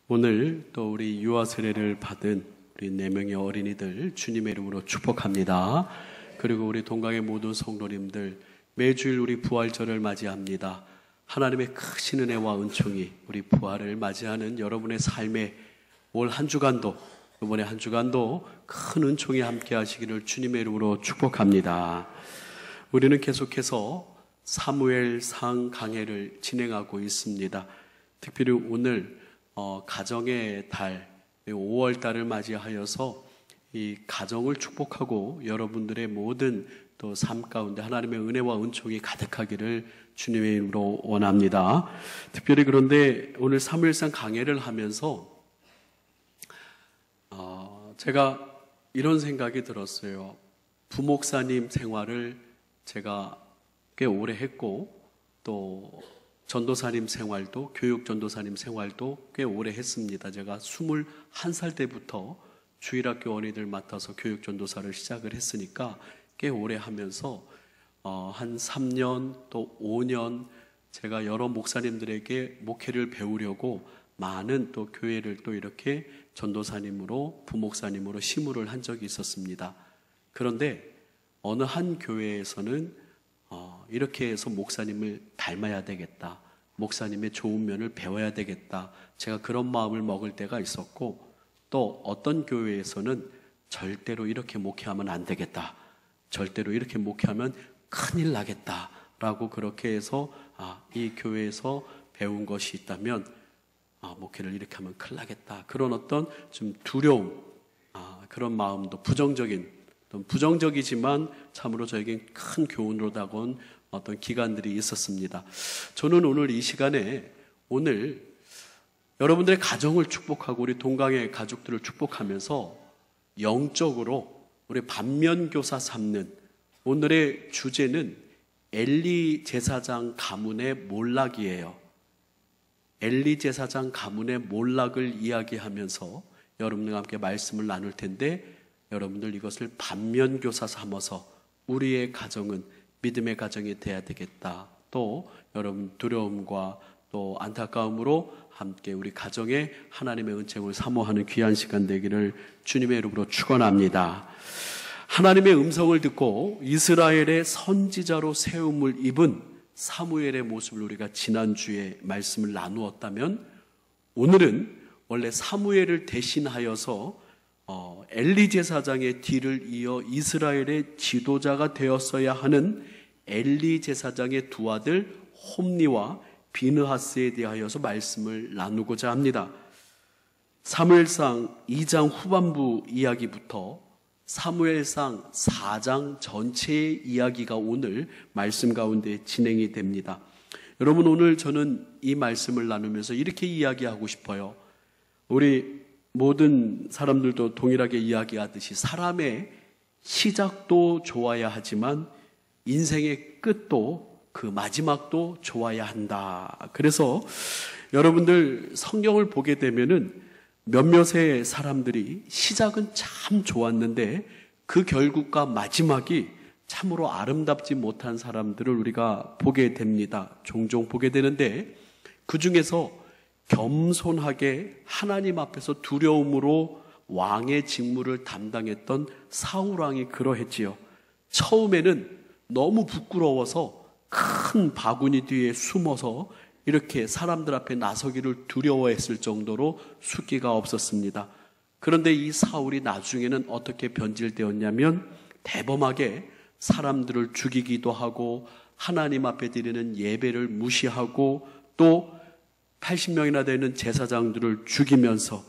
오늘 또 우리 유아 세례를 받은 우리 4명의 어린이들 주님의 이름으로 축복합니다. 그리고 우리 동강의 모든 성도님들 매주일 우리 부활절을 맞이합니다. 하나님의 크신 은혜와 은총이 우리 부활을 맞이하는 여러분의 삶에 올 한 주간도, 이번에 한 주간도 큰 은총이 함께 하시기를 주님의 이름으로 축복합니다. 우리는 계속해서 사무엘상 강해를 진행하고 있습니다. 특별히 오늘 가정의 달, 5월 달을 맞이하여서 이 가정을 축복하고 여러분들의 모든 또 삶 가운데 하나님의 은혜와 은총이 가득하기를 주님의 이름으로 원합니다. 특별히 그런데 오늘 사무엘상 강해를 하면서 제가 이런 생각이 들었어요. 부목사님 생활을 제가 꽤 오래 했고 또 전도사님 생활도, 교육 전도사님 생활도 꽤 오래 했습니다. 제가 21살 때부터 주일학교 어린이들 맡아서 교육 전도사를 시작을 했으니까 꽤 오래 하면서 한 3년 또 5년 제가 여러 목사님들에게 목회를 배우려고 많은 또 교회를 또 이렇게 전도사님으로 부목사님으로 심부를 한 적이 있었습니다. 그런데 어느 한 교회에서는 이렇게 해서 목사님을 닮아야 되겠다, 목사님의 좋은 면을 배워야 되겠다, 제가 그런 마음을 먹을 때가 있었고, 또 어떤 교회에서는 절대로 이렇게 목회하면 안 되겠다, 절대로 이렇게 목회하면 큰일 나겠다 라고 그렇게 해서 이 교회에서 배운 것이 있다면 목회를 이렇게 하면 큰일 나겠다, 그런 어떤 좀 두려움, 그런 마음도 부정적이지만 참으로 저에겐 큰 교훈으로 다가온 어떤 기간들이 있었습니다. 저는 오늘 이 시간에 오늘 여러분들의 가정을 축복하고 우리 동강의 가족들을 축복하면서 영적으로 우리 반면교사 삼는 오늘의 주제는 엘리 제사장 가문의 몰락이에요. 엘리 제사장 가문의 몰락을 이야기하면서 여러분들과 함께 말씀을 나눌 텐데, 여러분들 이것을 반면교사 삼아서 우리의 가정은 믿음의 가정이 돼야 되겠다. 또 여러분 두려움과 또 안타까움으로 함께 우리 가정에 하나님의 은총을 사모하는 귀한 시간 되기를 주님의 이름으로 축원합니다. 하나님의 음성을 듣고 이스라엘의 선지자로 세움을 입은 사무엘의 모습을 우리가 지난주에 말씀을 나누었다면, 오늘은 원래 사무엘을 대신하여서 엘리 제사장의 뒤를 이어 이스라엘의 지도자가 되었어야 하는 엘리 제사장의 두 아들 홈니와 비느하스에 대하여서 말씀을 나누고자 합니다. 사무엘상 2장 후반부 이야기부터 사무엘상 4장 전체의 이야기가 오늘 말씀 가운데 진행이 됩니다. 여러분, 오늘 저는 이 말씀을 나누면서 이렇게 이야기하고 싶어요. 우리 모든 사람들도 동일하게 이야기하듯이 사람의 시작도 좋아야 하지만 인생의 끝도, 그 마지막도 좋아야 한다. 그래서 여러분들 성경을 보게 되면은 몇몇의 사람들이 시작은 참 좋았는데 그 결국과 마지막이 참으로 아름답지 못한 사람들을 우리가 보게 됩니다. 종종 보게 되는데, 그 중에서 겸손하게 하나님 앞에서 두려움으로 왕의 직무를 담당했던 사울 왕이 그러했지요. 처음에는 너무 부끄러워서 큰 바구니 뒤에 숨어서 이렇게 사람들 앞에 나서기를 두려워했을 정도로 숫기가 없었습니다. 그런데 이 사울이 나중에는 어떻게 변질되었냐면 대범하게 사람들을 죽이기도 하고 하나님 앞에 드리는 예배를 무시하고 또 80명이나 되는 제사장들을 죽이면서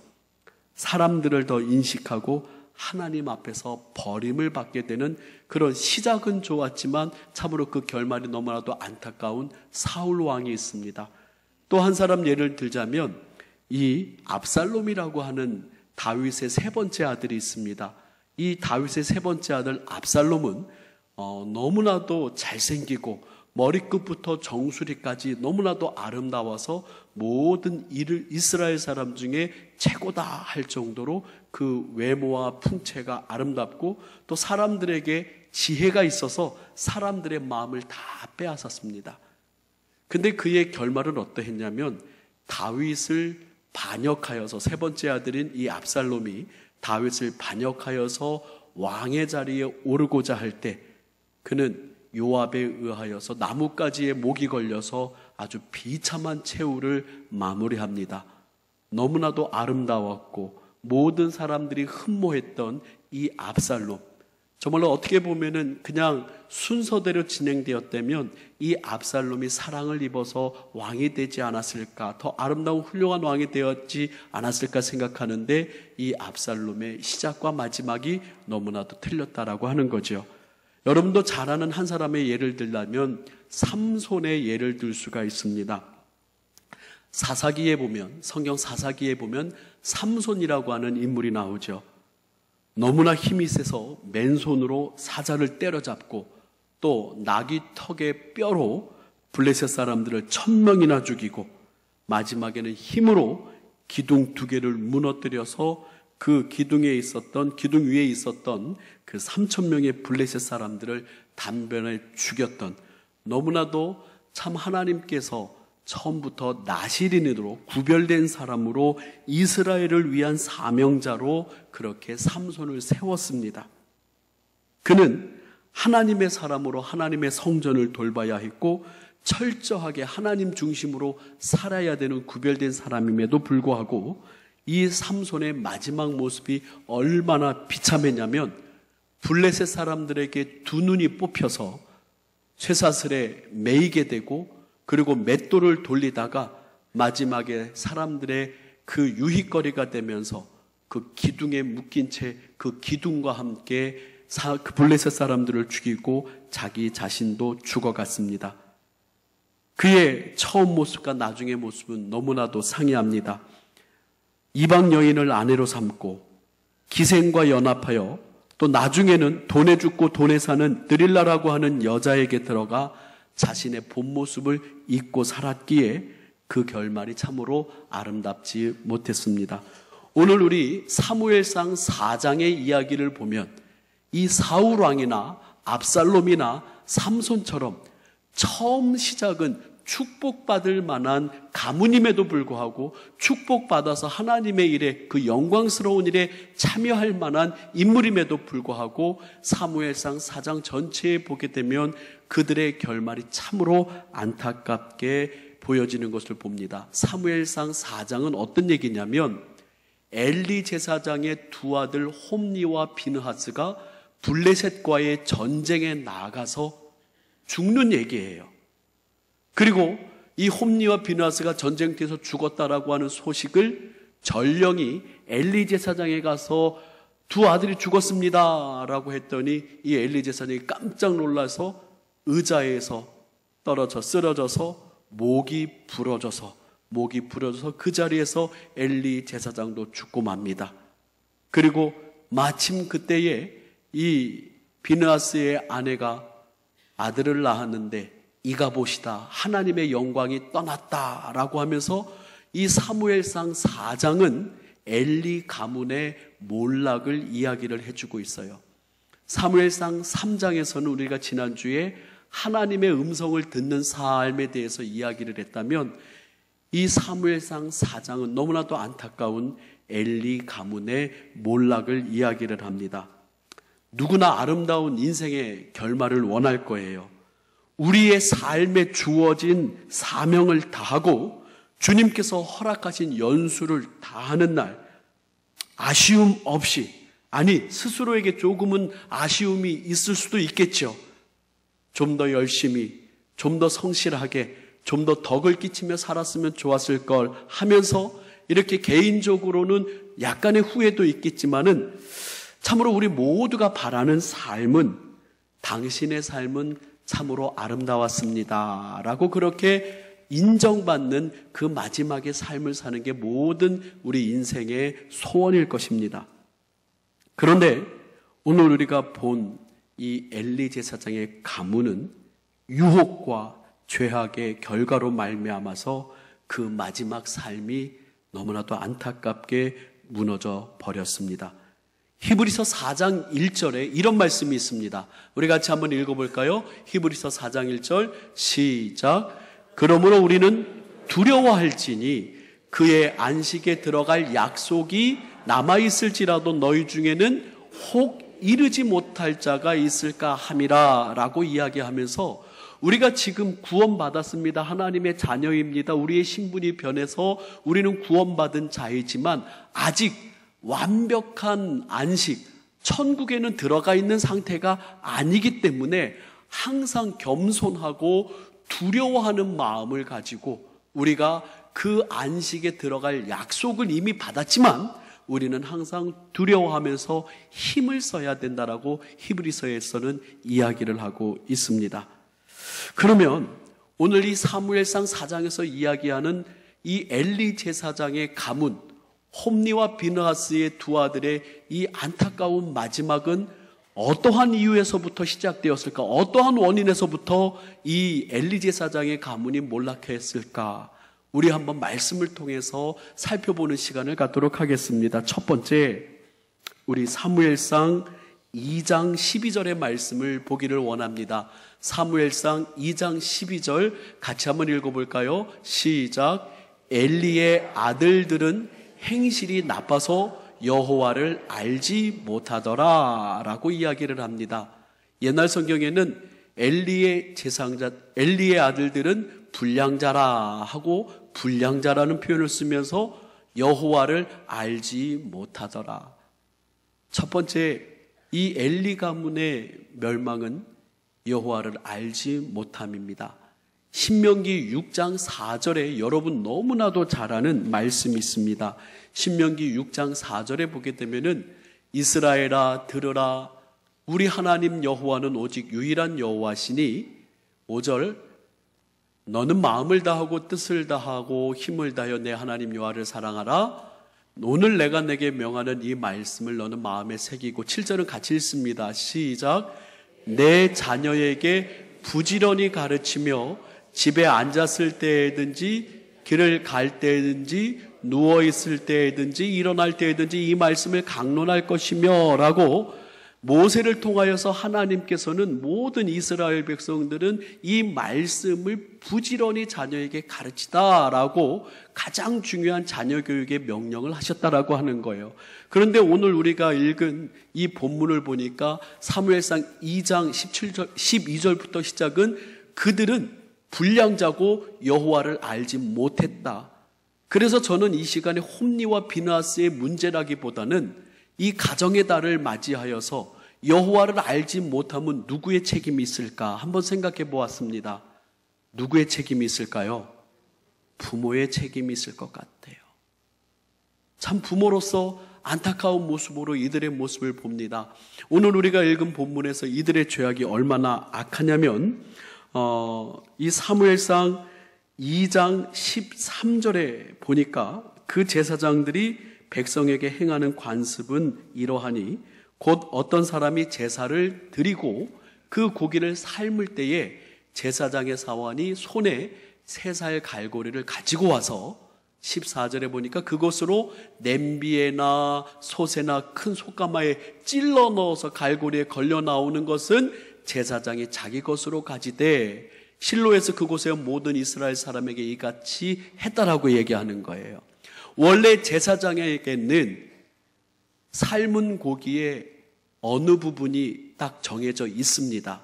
사람들을 더 인식하고 하나님 앞에서 버림을 받게 되는 그런 시작은 좋았지만 참으로 그 결말이 너무나도 안타까운 사울 왕이 있습니다. 또 한 사람 예를 들자면 이 압살롬이라고 하는 다윗의 세 번째 아들이 있습니다. 이 다윗의 세 번째 아들 압살롬은 너무나도 잘생기고 머리끝부터 정수리까지 너무나도 아름다워서 모든 이스라엘 사람 중에 최고다 할 정도로 그 외모와 풍채가 아름답고 또 사람들에게 지혜가 있어서 사람들의 마음을 다 빼앗았습니다. 근데 그의 결말은 어떠했냐면 다윗을 반역하여서 세 번째 아들인 이 압살롬이 다윗을 반역하여서 왕의 자리에 오르고자 할 때 그는 요압에 의하여서 나뭇가지에 목이 걸려서 아주 비참한 최후를 마무리합니다. 너무나도 아름다웠고 모든 사람들이 흠모했던 이 압살롬, 정말로 어떻게 보면은 그냥 순서대로 진행되었다면 이 압살롬이 사랑을 입어서 왕이 되지 않았을까, 더 아름다운 훌륭한 왕이 되었지 않았을까 생각하는데 이 압살롬의 시작과 마지막이 너무나도 틀렸다라고 하는 거죠. 여러분도 잘 아는 한 사람의 예를 들자면 삼손의 예를 들 수가 있습니다. 사사기에 보면, 성경 사사기에 보면 삼손이라고 하는 인물이 나오죠. 너무나 힘이 세서 맨손으로 사자를 때려잡고 또 나귀 턱의 뼈로 블레셋 사람들을 1000명이나 죽이고 마지막에는 힘으로 기둥 2개를 무너뜨려서 그 기둥 위에 있었던 그 3000명의 블레셋 사람들을 단번에 죽였던, 너무나도 참 하나님께서 처음부터 나시린으로 구별된 사람으로 이스라엘을 위한 사명자로 그렇게 삼손을 세웠습니다. 그는 하나님의 사람으로 하나님의 성전을 돌봐야 했고 철저하게 하나님 중심으로 살아야 되는 구별된 사람임에도 불구하고 이 삼손의 마지막 모습이 얼마나 비참했냐면 블레셋 사람들에게 두 눈이 뽑혀서 쇠사슬에 매이게 되고 그리고 맷돌을 돌리다가 마지막에 사람들의 그 유희거리가 되면서 그 기둥에 묶인 채 그 기둥과 함께 그 블레셋 사람들을 죽이고 자기 자신도 죽어갔습니다. 그의 처음 모습과 나중의 모습은 너무나도 상이합니다. 이방 여인을 아내로 삼고 기생과 연합하여 또 나중에는 돈에 죽고 돈에 사는 드릴라라고 하는 여자에게 들어가 자신의 본 모습을 잊고 살았기에 그 결말이 참으로 아름답지 못했습니다. 오늘 우리 사무엘상 4장의 이야기를 보면 이 사울 왕이나 압살롬이나 삼손처럼 처음 시작은 축복받을 만한 가문임에도 불구하고 축복받아서 하나님의 일에, 그 영광스러운 일에 참여할 만한 인물임에도 불구하고 사무엘상 4장 전체에 보게 되면 그들의 결말이 참으로 안타깝게 보여지는 것을 봅니다. 사무엘상 4장은 어떤 얘기냐면 엘리 제사장의 두 아들 홈니와 비느하스가 블레셋과의 전쟁에 나가서 죽는 얘기예요. 그리고 이 홈니와 비느하스가 전쟁터에서 죽었다라고 하는 소식을 전령이 엘리 제사장에 가서 두 아들이 죽었습니다 라고 했더니 이 엘리 제사장이 깜짝 놀라서 의자에서 떨어져 쓰러져서 목이 부러져서 그 자리에서 엘리 제사장도 죽고 맙니다. 그리고 마침 그때에 이 비느하스의 아내가 아들을 낳았는데 이가봇이다, 하나님의 영광이 떠났다라고 하면서 이 사무엘상 4장은 엘리 가문의 몰락을 이야기를 해주고 있어요. 사무엘상 3장에서는 우리가 지난주에 하나님의 음성을 듣는 삶에 대해서 이야기를 했다면 이 사무엘상 4장은 너무나도 안타까운 엘리 가문의 몰락을 이야기를 합니다. 누구나 아름다운 인생의 결말을 원할 거예요. 우리의 삶에 주어진 사명을 다하고 주님께서 허락하신 연수를 다하는 날, 아쉬움 없이, 아니 스스로에게 조금은 아쉬움이 있을 수도 있겠죠. 좀 더 열심히, 좀 더 성실하게, 좀 더 덕을 끼치며 살았으면 좋았을 걸 하면서 이렇게 개인적으로는 약간의 후회도 있겠지만은 참으로 우리 모두가 바라는 삶은, 당신의 삶은 참으로 아름다웠습니다 라고 그렇게 인정받는 그 마지막의 삶을 사는 게 모든 우리 인생의 소원일 것입니다. 그런데 오늘 우리가 본 이 엘리 제사장의 가문은 유혹과 죄악의 결과로 말미암아서 그 마지막 삶이 너무나도 안타깝게 무너져 버렸습니다. 히브리서 4장 1절에 이런 말씀이 있습니다. 우리 같이 한번 읽어볼까요? 히브리서 4장 1절 시작. 그러므로 우리는 두려워할지니 그의 안식에 들어갈 약속이 남아있을지라도 너희 중에는 혹 이르지 못할 자가 있을까 함이라 라고 이야기하면서 우리가 지금 구원받았습니다. 하나님의 자녀입니다. 우리의 신분이 변해서 우리는 구원받은 자이지만 아직 완벽한 안식, 천국에는 들어가 있는 상태가 아니기 때문에 항상 겸손하고 두려워하는 마음을 가지고 우리가 그 안식에 들어갈 약속을 이미 받았지만 우리는 항상 두려워하면서 힘을 써야 된다라고 히브리서에서는 이야기를 하고 있습니다. 그러면 오늘 이 사무엘상 4장에서 이야기하는 이 엘리 제사장의 가문, 홈니와 비느하스의 두 아들의 이 안타까운 마지막은 어떠한 이유에서부터 시작되었을까? 어떠한 원인에서부터 이 엘리 제사장의 가문이 몰락했을까? 우리 한번 말씀을 통해서 살펴보는 시간을 갖도록 하겠습니다. 첫 번째, 우리 사무엘상 2장 12절의 말씀을 보기를 원합니다. 사무엘상 2장 12절 같이 한번 읽어볼까요? 시작. 엘리의 아들들은 행실이 나빠서 여호와를 알지 못하더라 라고 이야기를 합니다. 옛날 성경에는 엘리의 아들들은 불량자라 하고 불량자라는 표현을 쓰면서 여호와를 알지 못하더라. 첫 번째, 이 엘리 가문의 멸망은 여호와를 알지 못함입니다. 신명기 6장 4절에 여러분 너무나도 잘 아는 말씀이 있습니다. 신명기 6장 4절에 보게 되면은 이스라엘아 들으라, 우리 하나님 여호와는 오직 유일한 여호와시니 5절, 너는 마음을 다하고 뜻을 다하고 힘을 다하여 내 하나님 여호와를 사랑하라. 오늘 내가 내게 명하는 이 말씀을 너는 마음에 새기고. 7절은 같이 읽습니다. 시작. 내 자녀에게 부지런히 가르치며 집에 앉았을 때든지 길을 갈 때든지 누워있을 때든지 일어날 때든지 이 말씀을 강론할 것이며 라고 모세를 통하여서 하나님께서는 모든 이스라엘 백성들은 이 말씀을 부지런히 자녀에게 가르치다라고 가장 중요한 자녀 교육의 명령을 하셨다라고 하는 거예요. 그런데 오늘 우리가 읽은 이 본문을 보니까 사무엘상 2장 12절부터 시작은 그들은 불량자고 여호와를 알지 못했다. 그래서 저는 이 시간에 홈니와 비느하스의 문제라기보다는 이 가정의 달을 맞이하여서 여호와를 알지 못하면 누구의 책임이 있을까 한번 생각해 보았습니다. 누구의 책임이 있을까요? 부모의 책임이 있을 것 같아요. 참 부모로서 안타까운 모습으로 이들의 모습을 봅니다. 오늘 우리가 읽은 본문에서 이들의 죄악이 얼마나 악하냐면 이 사무엘상 2장 13절에 보니까 그 제사장들이 백성에게 행하는 관습은 이러하니 곧 어떤 사람이 제사를 드리고 그 고기를 삶을 때에 제사장의 사원이 손에 3살 갈고리를 가지고 와서 14절에 보니까 그것으로 냄비에나 솥에나 큰 솥가마에 찔러 넣어서 갈고리에 걸려 나오는 것은 제사장이 자기 것으로 가지되 실로에서 그곳에 모든 이스라엘 사람에게 이같이 했다라고 얘기하는 거예요. 원래 제사장에게는 삶은 고기의 어느 부분이 딱 정해져 있습니다.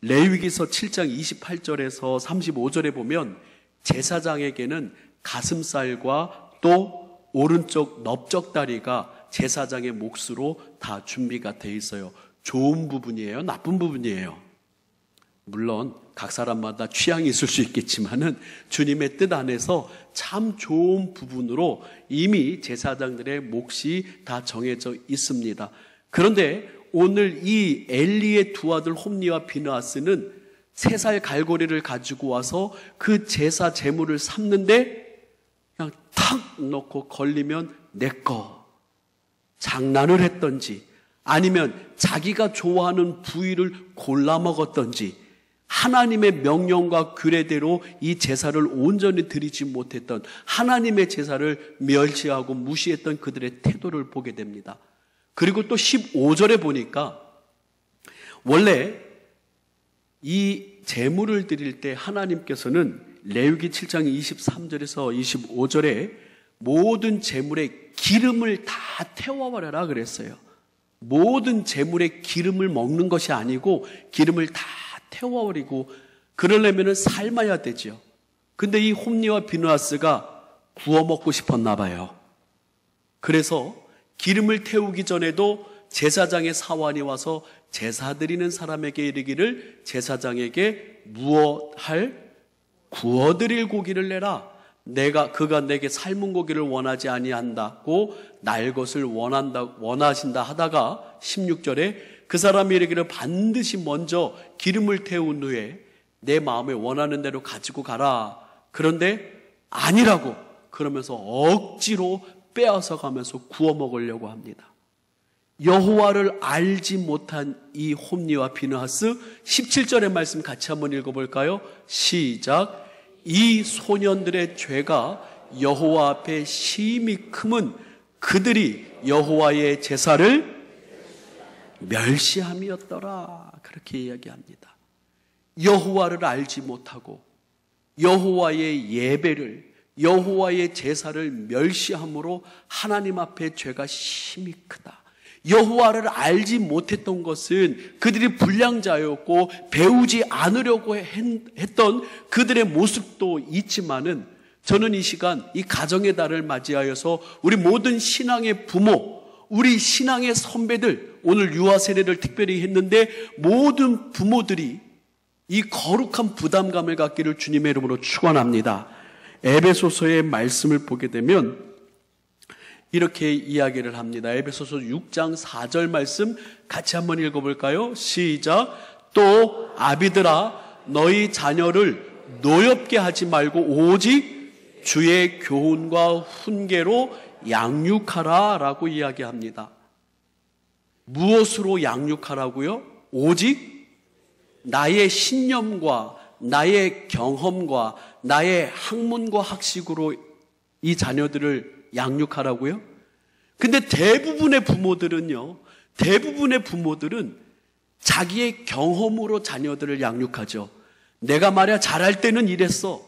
레위기서 7장 28절에서 35절에 보면 제사장에게는 가슴살과 또 오른쪽 넓적다리가 제사장의 몫으로 다 준비가 돼 있어요. 좋은 부분이에요? 나쁜 부분이에요? 물론 각 사람마다 취향이 있을 수 있겠지만은 주님의 뜻 안에서 참 좋은 부분으로 이미 제사장들의 몫이 다 정해져 있습니다. 그런데 오늘 이 엘리의 두 아들 홈니와 비느하스는 3살 갈고리를 가지고 와서 그 제사 제물을 삶는데 그냥 탁 넣고 걸리면 내 거 장난을 했던지 아니면 자기가 좋아하는 부위를 골라 먹었던지 하나님의 명령과 규례대로 이 제사를 온전히 드리지 못했던 하나님의 제사를 멸시하고 무시했던 그들의 태도를 보게 됩니다. 그리고 또 15절에 보니까 원래 이 제물을 드릴 때 하나님께서는 레위기 7장 23절에서 25절에 모든 재물에 기름을 다 태워버려라 그랬어요. 모든 재물에 기름을 먹는 것이 아니고 기름을 다 태워버리고 그러려면 삶아야 되죠. 근데 이 홈리와 비느하스가 구워 먹고 싶었나 봐요. 그래서 기름을 태우기 전에도 제사장의 사환이 와서 제사 드리는 사람에게 이르기를 제사장에게 무엇할 구워드릴 고기를 내라. 그가 내게 삶은 고기를 원하지 아니한다고 날 것을 원하신다 하다가 16절에 그 사람이 이르기를 반드시 먼저 기름을 태운 후에 내 마음에 원하는 대로 가지고 가라. 그런데 아니라고 그러면서 억지로 빼앗아 가면서 구워 먹으려고 합니다. 여호와를 알지 못한 이 홈리와 비느하스 17절의 말씀 같이 한번 읽어볼까요? 시작. 이 소년들의 죄가 여호와 앞에 심히 크면 그들이 여호와의 제사를 멸시함이었더라. 그렇게 이야기합니다. 여호와를 알지 못하고 여호와의 예배를 여호와의 제사를 멸시함으로 하나님 앞에 죄가 심히 크다. 여호와를 알지 못했던 것은 그들이 불량자였고 배우지 않으려고 했던 그들의 모습도 있지만은 저는 이 시간 이 가정의 달을 맞이하여서 우리 모든 신앙의 부모, 우리 신앙의 선배들, 오늘 유아 세례를 특별히 했는데 모든 부모들이 이 거룩한 부담감을 갖기를 주님의 이름으로 축원합니다. 에베소서의 말씀을 보게 되면 이렇게 이야기를 합니다. 에베소서 6장 4절 말씀 같이 한번 읽어볼까요? 시작. 또 아비들아 너희 자녀를 노엽게 하지 말고 오직 주의 교훈과 훈계로 양육하라 라고 이야기합니다. 무엇으로 양육하라고요? 오직 나의 신념과 나의 경험과 나의 학문과 학식으로 이 자녀들을 양육하라고요? 근데 대부분의 부모들은 자기의 경험으로 자녀들을 양육하죠. 내가 말이야 잘할 때는 이랬어.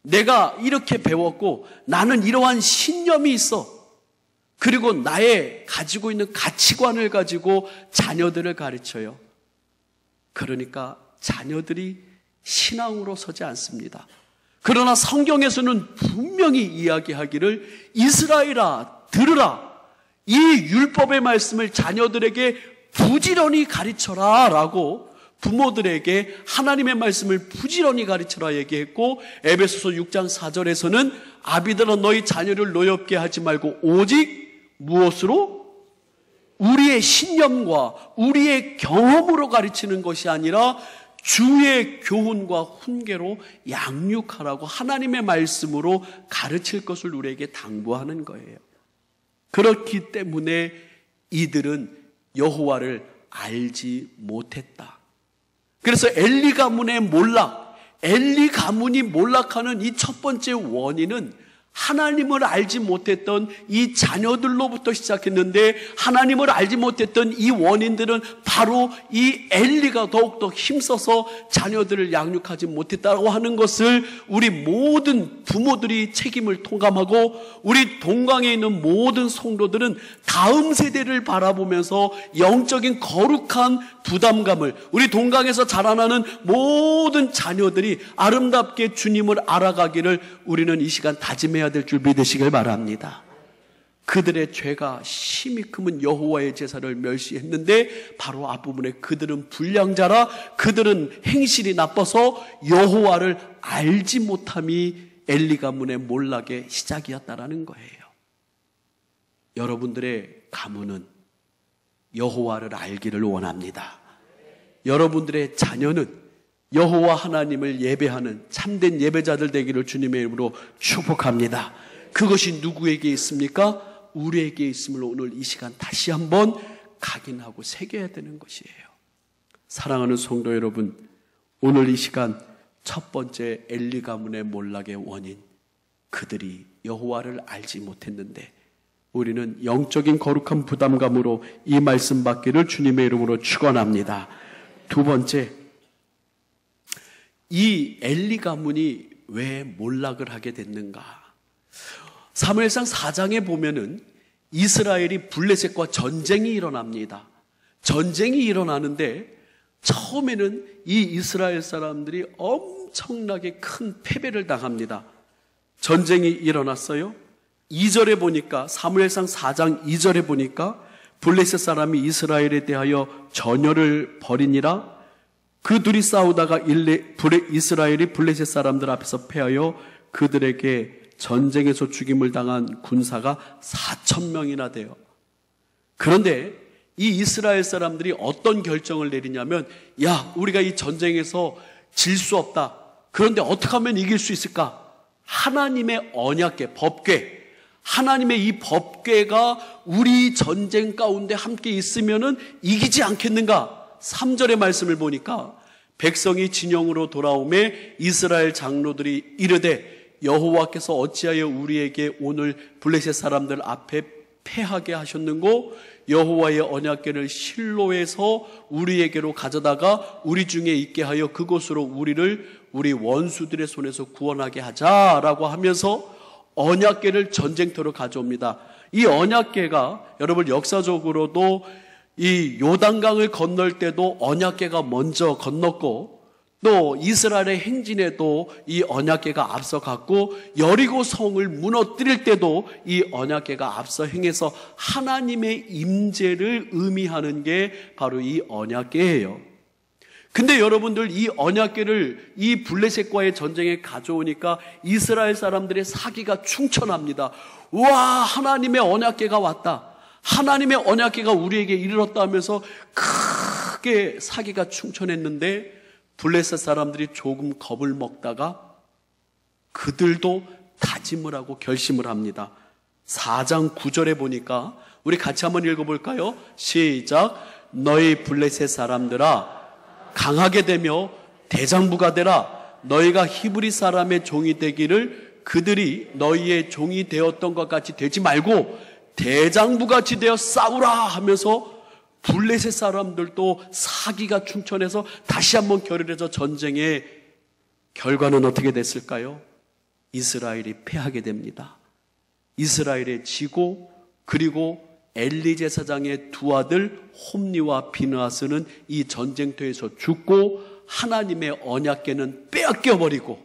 내가 이렇게 배웠고 나는 이러한 신념이 있어. 그리고 나의 가지고 있는 가치관을 가지고 자녀들을 가르쳐요. 그러니까 자녀들이 신앙으로 서지 않습니다. 그러나 성경에서는 분명히 이야기하기를 이스라엘아 들으라. 이 율법의 말씀을 자녀들에게 부지런히 가르쳐라 라고 부모들에게 하나님의 말씀을 부지런히 가르쳐라 얘기했고 에베소서 6장 4절에서는 아비들아 너희 자녀를 노엽게 하지 말고 오직 무엇으로? 우리의 신념과 우리의 경험으로 가르치는 것이 아니라 주의 교훈과 훈계로 양육하라고 하나님의 말씀으로 가르칠 것을 우리에게 당부하는 거예요. 그렇기 때문에 이들은 여호와를 알지 못했다. 그래서 엘리 가문의 몰락, 엘리 가문이 몰락하는 이 첫 번째 원인은 하나님을 알지 못했던 이 자녀들로부터 시작했는데 하나님을 알지 못했던 이 원인들은 바로 이 엘리가 더욱더 힘써서 자녀들을 양육하지 못했다고 하는 것을 우리 모든 부모들이 책임을 통감하고 우리 동강에 있는 모든 성도들은 다음 세대를 바라보면서 영적인 거룩한 부담감을 우리 동강에서 자라나는 모든 자녀들이 아름답게 주님을 알아가기를 우리는 이 시간 다짐해야 될 줄 믿으시길 바랍니다. 그들의 죄가 심히 크면 여호와의 제사를 멸시했는데 바로 앞부분에 그들은 불량자라 그들은 행실이 나빠서 여호와를 알지 못함이 엘리 가문의 몰락의 시작이었다라는 거예요. 여러분들의 가문은 여호와를 알기를 원합니다. 여러분들의 자녀는 여호와 하나님을 예배하는 참된 예배자들 되기를 주님의 이름으로 축복합니다. 그것이 누구에게 있습니까? 우리에게 있음을 오늘 이 시간 다시 한번 각인하고 새겨야 되는 것이에요. 사랑하는 성도 여러분, 오늘 이 시간 첫 번째 엘리 가문의 몰락의 원인, 그들이 여호와를 알지 못했는데 우리는 영적인 거룩한 부담감으로 이 말씀 받기를 주님의 이름으로 축원합니다. 두 번째, 이 엘리 가문이 왜 몰락을 하게 됐는가? 사무엘상 4장에 보면은 이스라엘이 블레셋과 전쟁이 일어납니다. 전쟁이 일어나는데 처음에는 이 이스라엘 사람들이 엄청나게 큰 패배를 당합니다. 전쟁이 일어났어요. 2절에 보니까, 사무엘상 4장 2절에 보니까 블레셋 사람이 이스라엘에 대하여 전열을 벌이니라. 그 둘이 싸우다가 이스라엘이 블레셋 사람들 앞에서 패하여 그들에게 전쟁에서 죽임을 당한 군사가 4,000명이나 돼요. 그런데 이 이스라엘 사람들이 어떤 결정을 내리냐면, 야, 우리가 이 전쟁에서 질 수 없다. 그런데 어떻게 하면 이길 수 있을까? 하나님의 언약궤, 법궤, 하나님의 이 법궤가 우리 전쟁 가운데 함께 있으면은 이기지 않겠는가? 3절의 말씀을 보니까 백성이 진영으로 돌아오매 이스라엘 장로들이 이르되 여호와께서 어찌하여 우리에게 오늘 블레셋 사람들 앞에 패하게 하셨는고 여호와의 언약궤를 실로에서 우리에게로 가져다가 우리 중에 있게 하여 그곳으로 우리를 우리 원수들의 손에서 구원하게 하자라고 하면서 언약궤를 전쟁터로 가져옵니다. 이 언약궤가 여러분 역사적으로도 이 요단강을 건널 때도 언약궤가 먼저 건넜고 또 이스라엘의 행진에도 이 언약궤가 앞서갔고 여리고 성을 무너뜨릴 때도 이 언약궤가 앞서 행해서 하나님의 임재를 의미하는 게 바로 이 언약궤예요. 근데 여러분들 이 언약궤를 이 블레셋과의 전쟁에 가져오니까 이스라엘 사람들의 사기가 충천합니다. 와, 하나님의 언약궤가 왔다. 하나님의 언약궤가 우리에게 이르렀다 하면서 크게 사기가 충천했는데 블레셋 사람들이 조금 겁을 먹다가 그들도 다짐을 하고 결심을 합니다. 4장 9절에 보니까 우리 같이 한번 읽어볼까요? 시작. 너희 블레셋 사람들아 강하게 되며 대장부가 되라. 너희가 히브리 사람의 종이 되기를 그들이 너희의 종이 되었던 것 같이 되지 말고 대장부같이 되어 싸우라 하면서 블레셋 사람들도 사기가 충천해서 다시 한번 결의해서 전쟁의 결과는 어떻게 됐을까요? 이스라엘이 패하게 됩니다. 이스라엘에 지고 그리고 엘리 제사장의 두 아들 홈니와 비느하스는 이 전쟁터에서 죽고 하나님의 언약궤는 빼앗겨 버리고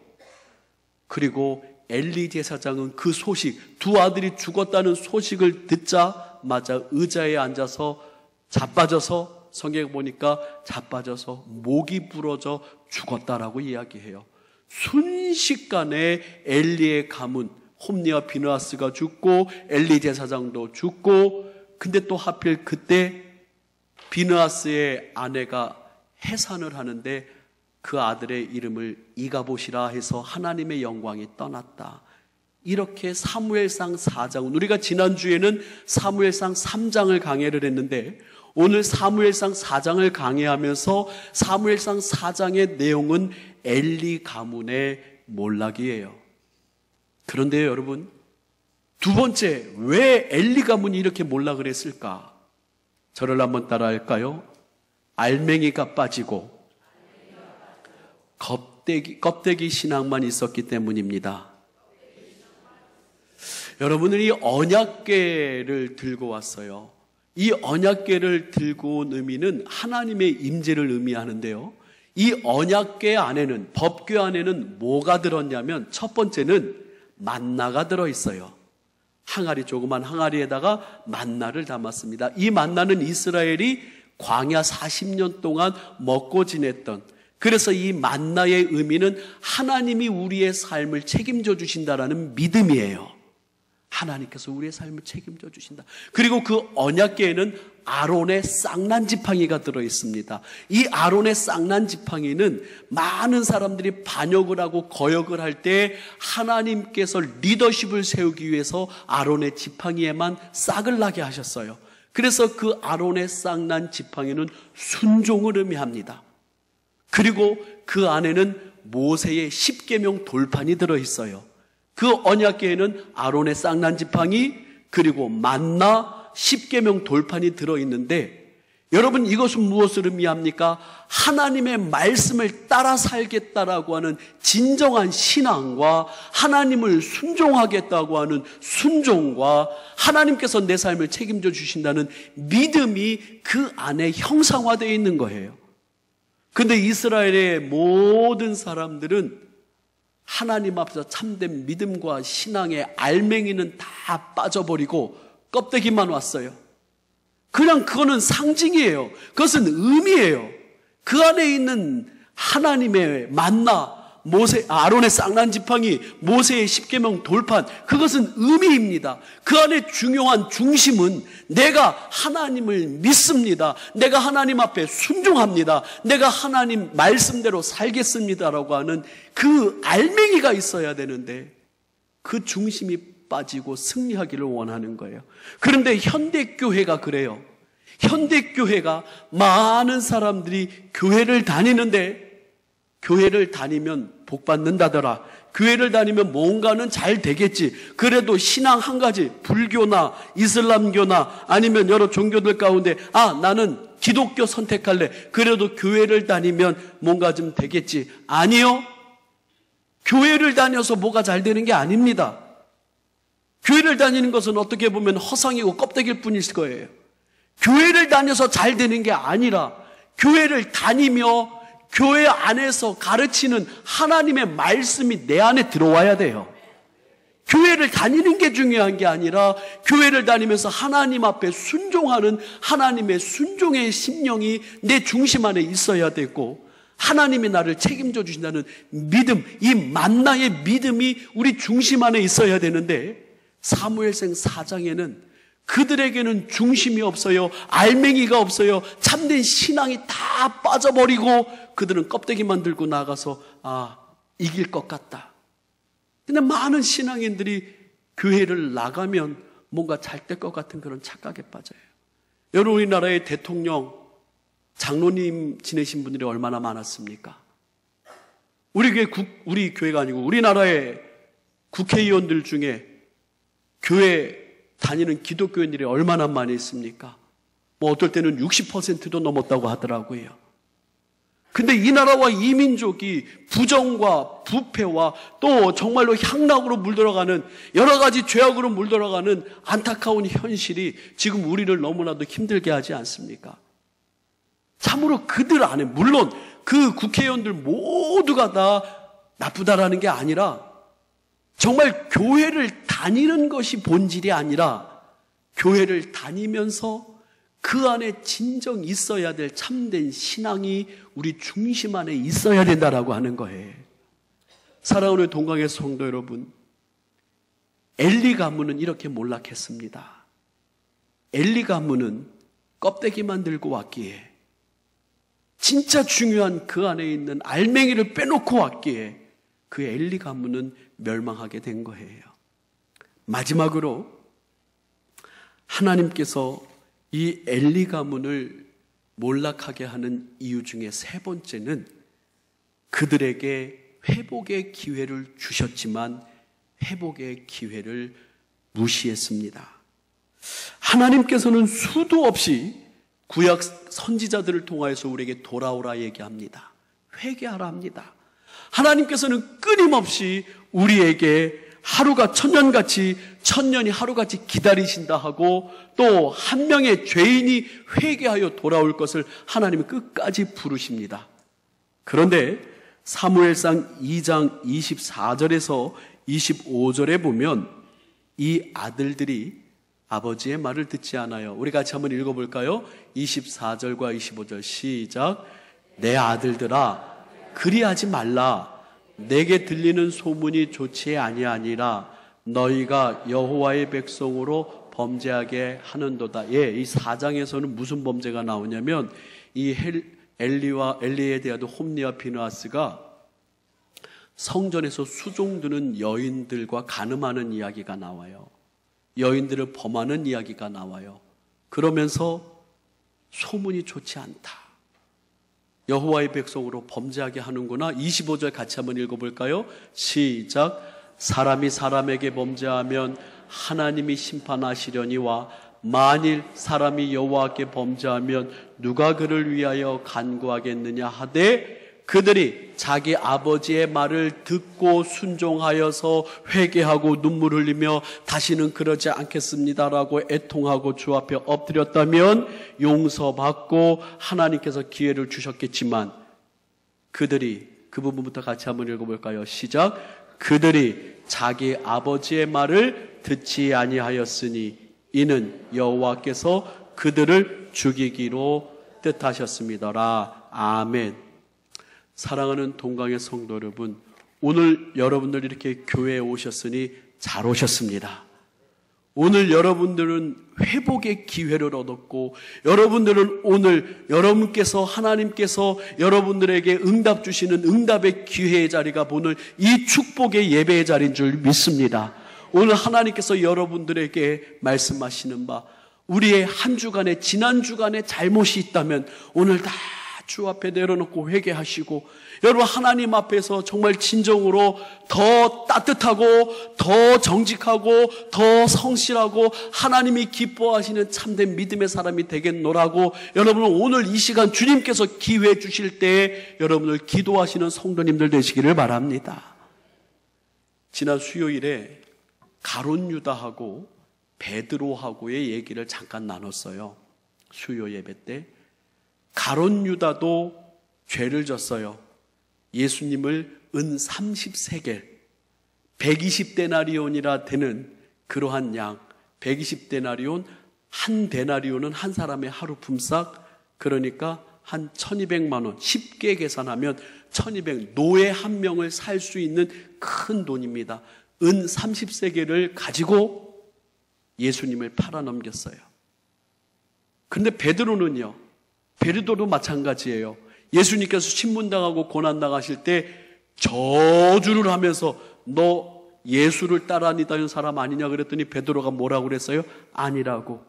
그리고 엘리 제사장은 그 소식, 두 아들이 죽었다는 소식을 듣자마자 의자에 앉아서 자빠져서 성경에 보니까 자빠져서 목이 부러져 죽었다라고 이야기해요. 순식간에 엘리의 가문 홈니와 비느하스가 죽고 엘리 제사장도 죽고 근데 또 하필 그때 비느하스의 아내가 해산을 하는데 그 아들의 이름을 이가봇이라 해서 하나님의 영광이 떠났다. 이렇게 사무엘상 4장은 우리가 지난주에는 사무엘상 3장을 강해를 했는데 오늘 사무엘상 4장을 강해하면서 사무엘상 4장의 내용은 엘리 가문의 몰락이에요. 그런데요 여러분, 두 번째, 왜 엘리 가문이 이렇게 몰락을 했을까? 저를 한번 따라 할까요? 알맹이가 빠지고 껍데기 신앙만 있었기 때문입니다. 여러분은 이 언약궤를 들고 왔어요. 이 언약궤를 들고 온 의미는 하나님의 임재를 의미하는데요. 이 언약궤 안에는, 법궤 안에는 뭐가 들었냐면 첫 번째는 만나가 들어있어요. 항아리, 조그만 항아리에다가 만나를 담았습니다. 이 만나는 이스라엘이 광야 40년 동안 먹고 지냈던, 그래서 이 만나의 의미는 하나님이 우리의 삶을 책임져 주신다라는 믿음이에요. 하나님께서 우리의 삶을 책임져 주신다. 그리고 그 언약궤에는 아론의 쌍난 지팡이가 들어있습니다. 이 아론의 쌍난 지팡이는 많은 사람들이 반역을 하고 거역을 할 때 하나님께서 리더십을 세우기 위해서 아론의 지팡이에만 싹을 나게 하셨어요. 그래서 그 아론의 쌍난 지팡이는 순종을 의미합니다. 그리고 그 안에는 모세의 10계명 돌판이 들어있어요. 그 언약궤에는 아론의 쌍난 지팡이 그리고 만나 10계명 돌판이 들어있는데 여러분, 이것은 무엇을 의미합니까? 하나님의 말씀을 따라 살겠다라고 하는 진정한 신앙과 하나님을 순종하겠다고 하는 순종과 하나님께서 내 삶을 책임져 주신다는 믿음이 그 안에 형상화되어 있는 거예요. 근데 이스라엘의 모든 사람들은 하나님 앞에서 참된 믿음과 신앙의 알맹이는 다 빠져버리고 껍데기만 왔어요. 그냥 그거는 상징이에요. 그것은 의미예요. 그 안에 있는 하나님의 만나, 아론의 쌍난 지팡이, 모세의 십계명 돌판, 그것은 의미입니다. 그 안에 중요한 중심은 내가 하나님을 믿습니다. 내가 하나님 앞에 순종합니다. 내가 하나님 말씀대로 살겠습니다라고 하는 그 알맹이가 있어야 되는데 그 중심이 빠지고 승리하기를 원하는 거예요. 그런데 현대교회가 그래요. 현대교회가 많은 사람들이 교회를 다니는데 교회를 다니면 복 받는다더라. 교회를 다니면 뭔가는 잘 되겠지. 그래도 신앙 한 가지, 불교나 이슬람교나 아니면 여러 종교들 가운데 나는 기독교 선택할래. 그래도 교회를 다니면 뭔가 좀 되겠지. 아니요. 교회를 다녀서 뭐가 잘 되는 게 아닙니다. 교회를 다니는 것은 어떻게 보면 허상이고 껍데기일 뿐일 거예요. 교회를 다녀서 잘 되는 게 아니라 교회를 다니며 교회 안에서 가르치는 하나님의 말씀이 내 안에 들어와야 돼요. 교회를 다니는 게 중요한 게 아니라 교회를 다니면서 하나님 앞에 순종하는 하나님의 순종의 심령이 내 중심 안에 있어야 되고 하나님이 나를 책임져 주신다는 믿음, 이 만나의 믿음이 우리 중심 안에 있어야 되는데 사무엘상 4장에는 그들에게는 중심이 없어요. 알맹이가 없어요. 참된 신앙이 다 빠져버리고 그들은 껍데기만 들고 나가서 이길 것 같다. 근데 많은 신앙인들이 교회를 나가면 뭔가 잘 될 것 같은 그런 착각에 빠져요. 여러분, 우리나라의 대통령, 장로님 지내신 분들이 얼마나 많았습니까? 우리 교회가 아니고 우리나라의 국회의원들 중에 교회 다니는 기독교인들이 얼마나 많이 있습니까? 어떨 때는 60%도 넘었다고 하더라고요. 근데 이 나라와 이 민족이 부정과 부패와 또 정말로 향락으로 물들어가는 여러 가지 죄악으로 물들어가는 안타까운 현실이 지금 우리를 너무나도 힘들게 하지 않습니까? 참으로 그들 안에, 물론 그 국회의원들 모두가 다 나쁘다라는 게 아니라 정말 교회를 다니는 것이 본질이 아니라 교회를 다니면서 그 안에 진정 있어야 될 참된 신앙이 우리 중심 안에 있어야 된다라고 하는 거예요. 사랑하는 동강의 성도 여러분, 엘리 가문은 이렇게 몰락했습니다. 엘리 가문은 껍데기만 들고 왔기에, 진짜 중요한 그 안에 있는 알맹이를 빼놓고 왔기에 그 엘리 가문은 멸망하게 된 거예요. 마지막으로 하나님께서 이 엘리 가문을 몰락하게 하는 이유 중에 세 번째는 그들에게 회복의 기회를 주셨지만 회복의 기회를 무시했습니다. 하나님께서는 수도 없이 구약 선지자들을 통하여서 우리에게 돌아오라 얘기합니다. 회개하라 합니다. 하나님께서는 끊임없이 우리에게 하루가 천년같이, 천년이 하루같이 기다리신다 하고 또 한 명의 죄인이 회개하여 돌아올 것을 하나님이 끝까지 부르십니다. 그런데 사무엘상 2장 24절에서 25절에 보면 이 아들들이 아버지의 말을 듣지 않아요. 우리 같이 한번 읽어볼까요? 24절과 25절 시작. 내 아들들아, 그리하지 말라. 내게 들리는 소문이 좋지 아니하니라. 너희가 여호와의 백성으로 범죄하게 하는도다. 이 4장에서는 무슨 범죄가 나오냐면 이 엘리에 대하여 홈리와 비느하스가 성전에서 수종 드는 여인들과 간음하는 이야기가 나와요. 여인들을 범하는 이야기가 나와요. 그러면서 소문이 좋지 않다. 여호와의 백성으로 범죄하게 하는구나. 25절 같이 한번 읽어볼까요? 시작. 사람이 사람에게 범죄하면 하나님이 심판하시려니와 만일 사람이 여호와께 범죄하면 누가 그를 위하여 간구하겠느냐 하되 그들이 자기 아버지의 말을 듣고 순종하여서 회개하고 눈물 흘리며 다시는 그러지 않겠습니다라고 애통하고 주 앞에 엎드렸다면 용서받고 하나님께서 기회를 주셨겠지만 그들이, 그 부분부터 같이 한번 읽어볼까요? 시작. 그들이 자기 아버지의 말을 듣지 아니하였으니 이는 여호와께서 그들을 죽이기로 뜻하셨습니다라. 아멘. 사랑하는 동강의 성도 여러분, 오늘 여러분들 이렇게 교회에 오셨으니 잘 오셨습니다. 오늘 여러분들은 회복의 기회를 얻었고, 여러분들은 오늘 여러분께서, 하나님께서 여러분들에게 응답 주시는 응답의 기회의 자리가 오늘 이 축복의 예배의 자리인 줄 믿습니다. 오늘 하나님께서 여러분들에게 말씀하시는 바, 우리의 한 주간에, 지난 주간에 잘못이 있다면 오늘 다 주 앞에 내려놓고 회개하시고, 여러분 하나님 앞에서 정말 진정으로 더 따뜻하고 더 정직하고 더 성실하고 하나님이 기뻐하시는 참된 믿음의 사람이 되겠노라고, 여러분은 오늘 이 시간 주님께서 기회 주실 때에 여러분을 기도하시는 성도님들 되시기를 바랍니다. 지난 수요일에 가룟 유다하고 베드로하고의 얘기를 잠깐 나눴어요. 수요 예배 때 가룟 유다도 죄를 졌어요. 예수님을 은 30세겔 120데나리온이라 되는 그러한 양, 120데나리온, 한 데나리온은 한 사람의 하루 품삯, 그러니까 한 1200만 원, 쉽게 계산하면 1200, 노예 한 명을 살 수 있는 큰 돈입니다. 은 30세겔을 가지고 예수님을 팔아넘겼어요. 그런데 베드로는요, 베드로도 마찬가지예요. 예수님께서 신문당하고 고난당하실 때 저주를 하면서 너 예수를 따라다니는 사람 아니냐 그랬더니 베드로가 뭐라고 그랬어요? 아니라고.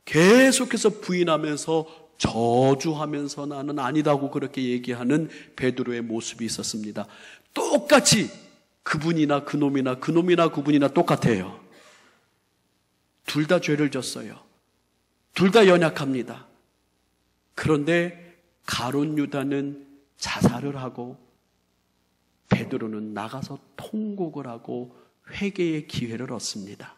계속해서 부인하면서 저주하면서 나는 아니다고 그렇게 얘기하는 베드로의 모습이 있었습니다. 똑같이 그분이나 그놈이나 그분이나 똑같아요. 둘 다 죄를 졌어요. 둘 다 연약합니다. 그런데 가룟 유다는 자살을 하고 베드로는 나가서 통곡을 하고 회개의 기회를 얻습니다.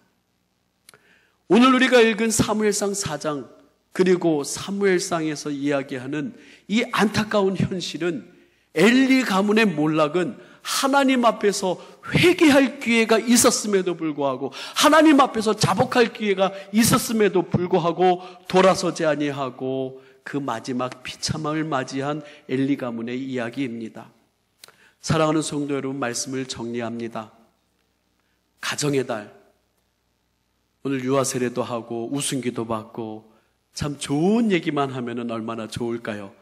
오늘 우리가 읽은 사무엘상 4장 그리고 사무엘상에서 이야기하는 이 안타까운 현실은 엘리 가문의 몰락은 하나님 앞에서 회개할 기회가 있었음에도 불구하고, 하나님 앞에서 자복할 기회가 있었음에도 불구하고 돌아서지 아니하고 그 마지막 비참함을 맞이한 엘리 가문의 이야기입니다. 사랑하는 성도 여러분, 말씀을 정리합니다. 가정의 달, 오늘 유아 세례도 하고 웃음기도 받고 참 좋은 얘기만 하면 얼마나 좋을까요?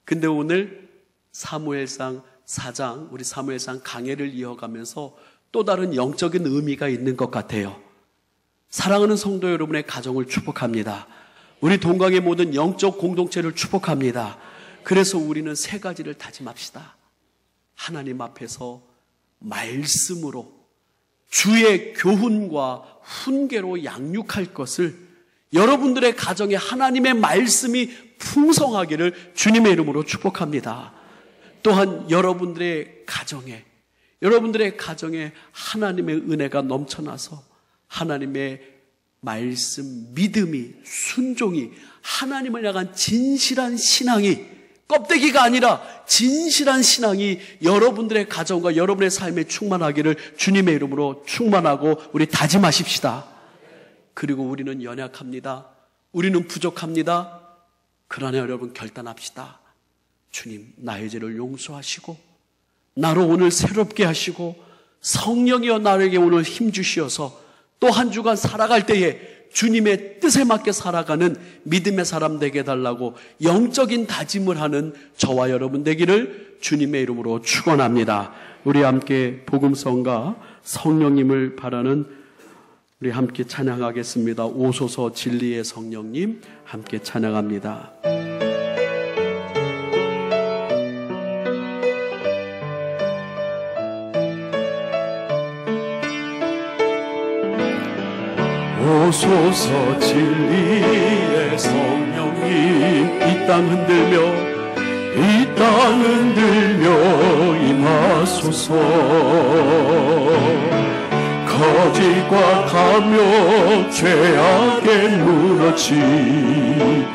근데 오늘 사무엘상 4장, 우리 사무엘상 강해를 이어가면서 또 다른 영적인 의미가 있는 것 같아요. 사랑하는 성도 여러분의 가정을 축복합니다. 우리 동강의 모든 영적 공동체를 축복합니다. 그래서 우리는 세 가지를 다짐합시다. 하나님 앞에서 말씀으로 주의 교훈과 훈계로 양육할 것을, 여러분들의 가정에 하나님의 말씀이 풍성하기를 주님의 이름으로 축복합니다. 또한 여러분들의 가정에 하나님의 은혜가 넘쳐나서 하나님의 말씀, 믿음이, 순종이, 하나님을 향한 진실한 신앙이, 껍데기가 아니라 진실한 신앙이 여러분들의 가정과 여러분의 삶에 충만하기를 주님의 이름으로 충만하고 우리 다짐하십시다. 그리고 우리는 연약합니다. 우리는 부족합니다. 그러나 여러분 결단합시다. 주님, 나의 죄를 용서하시고 나로 오늘 새롭게 하시고 성령이여 나에게 오늘 힘 주시어서 또 한 주간 살아갈 때에 주님의 뜻에 맞게 살아가는 믿음의 사람 되게 해달라고 영적인 다짐을 하는 저와 여러분 되기를 주님의 이름으로 축원합니다. 우리 함께 복음성과 성령님을 바라는 우리 함께 찬양하겠습니다. 오소서 진리의 성령님 함께 찬양합니다. 오소서 진리의 성령님, 이 땅 흔들며 임하소서. 거짓과 탐욕 죄악에 무너진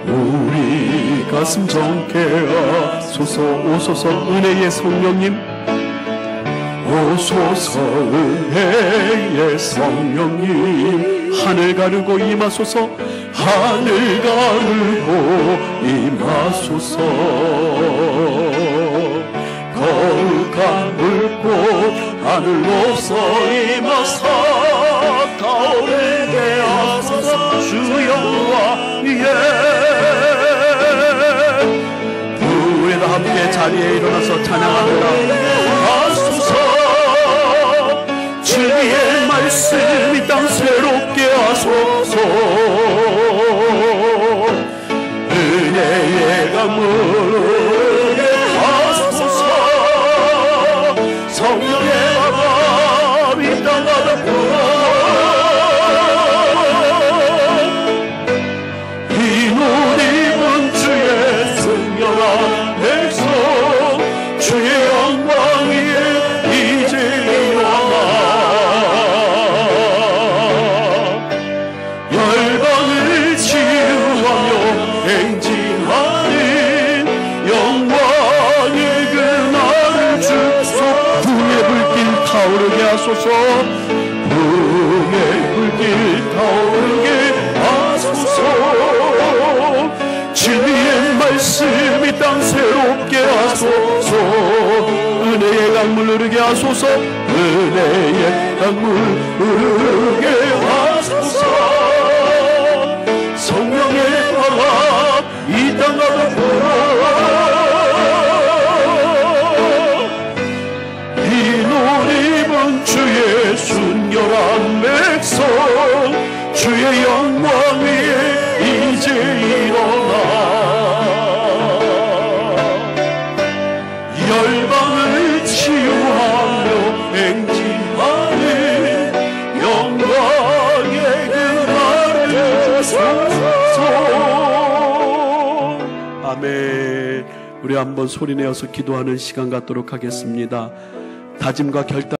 우리 가슴 정케 하소서. 오소서 은혜의 성령님, 오소서 은혜의 성령님, 하늘 가르고 임하소서. 하늘 가르고 임하소서. 거룩한 불꽃 하늘로서 임하사 타오르게 하소서. 주 영광 위에 우리 다 함께 자리에 일어나서 찬양합니다. 하소서. 주의 말씀 이 땅 새롭게 하소서. 은혜의 강물 하소서. 성령의 바람 이 땅마다 불어 이 눈 입은 주의 승려한 백성, 주의 영광 위에 이제 일어나 열방을 치유하며 행진하는 영광의 그날을 주소. 부의 불길 타오르게 하소서. 부의 불길 타오르게 하소서. 진리의 말씀 이 땅 새롭게 하소서. 은혜의 강물 흐르게 하소서. 은혜의 강물 흐르게 하소서. 성령의 바람 이 땅가로 불어 이 눈 입은 주의 순결한 백성, 주의 영광 위에 이제 일어나 열방을 치유하며 행진하는 영광의 그날을 주소서. 아멘. 우리 한번 소리내어서 기도하는 시간 갖도록 하겠습니다. 다짐과 결단